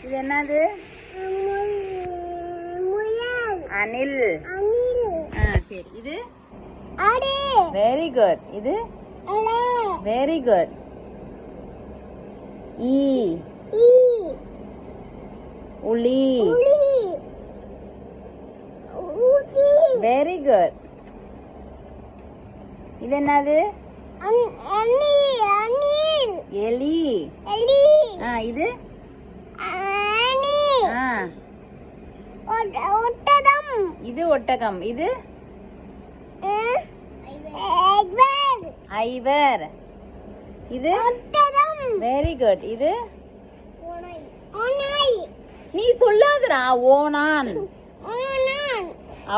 இது என்னது? அணில். சரி, இது வெரி குட். இது வெரி குட். ஈ. உளி. Very good. இது என்னது? எலி. இது இது ஒட்டகம். இது ஐவர். இது வெரி குட். இது நீ சொல்லாதடா. ஓனான்.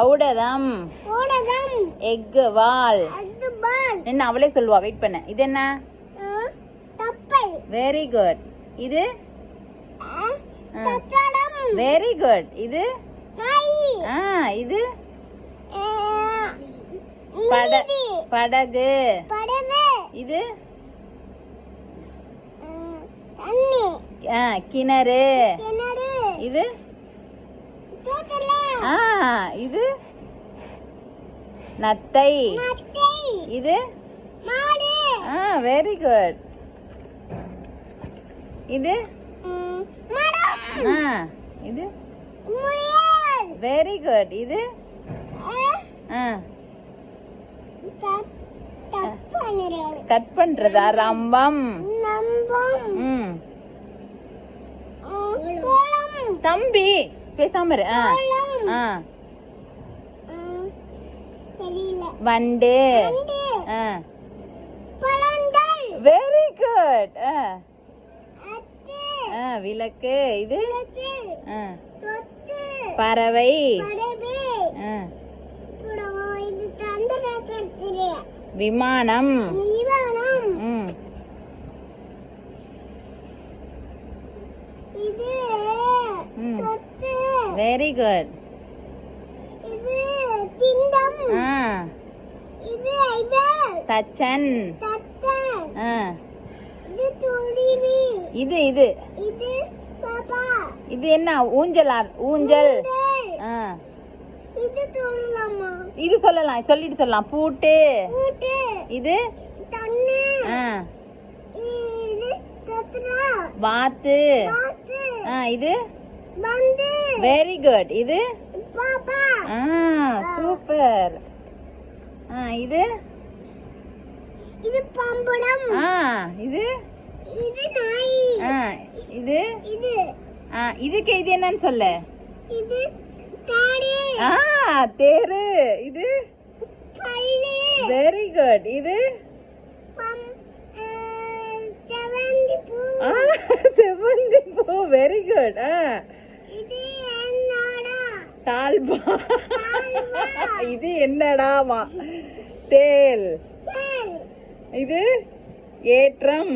ஔடதம். எக்கு வால். என்ன அவளே சொல்லுவா, வெயிட் பண்ண. இது என்ன? Very good. இது வெரி குட். இது இது படகு. இது கிணறு. இது இது நத்தை. இது வெரி குட். இது இது வெரி குட். இது கட் பண்றதா? ரம்பம். தம்பி பேசாம இரு. வண்டு. Very good. விளக்கு. இது பறவை. விமானம். Very good. தச்சன். இது இது இது என்ன? ஊஞ்சல். ஊஞ்சல். இது சொல்லலாம், சொல்லிட்டு சொல்லலாம். பூட்டு. இது வாத்து. இது வெரி குட். இது சூப்பர். இது பம்பரம். இது இது இதுக்கு இது என்னன்னு சொல்ல? தேரு. இது வெரி குட். இது செவந்தி பூ. Very good. டால்பா. இது என்னடாமா? தேல். இது ஏற்றம்.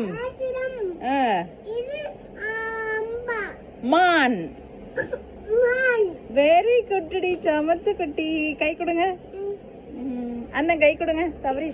மான். Very good. சமத்து குட்டி. கை கொடுங்க. அண்ணன் கை கொடுங்க. தவறி.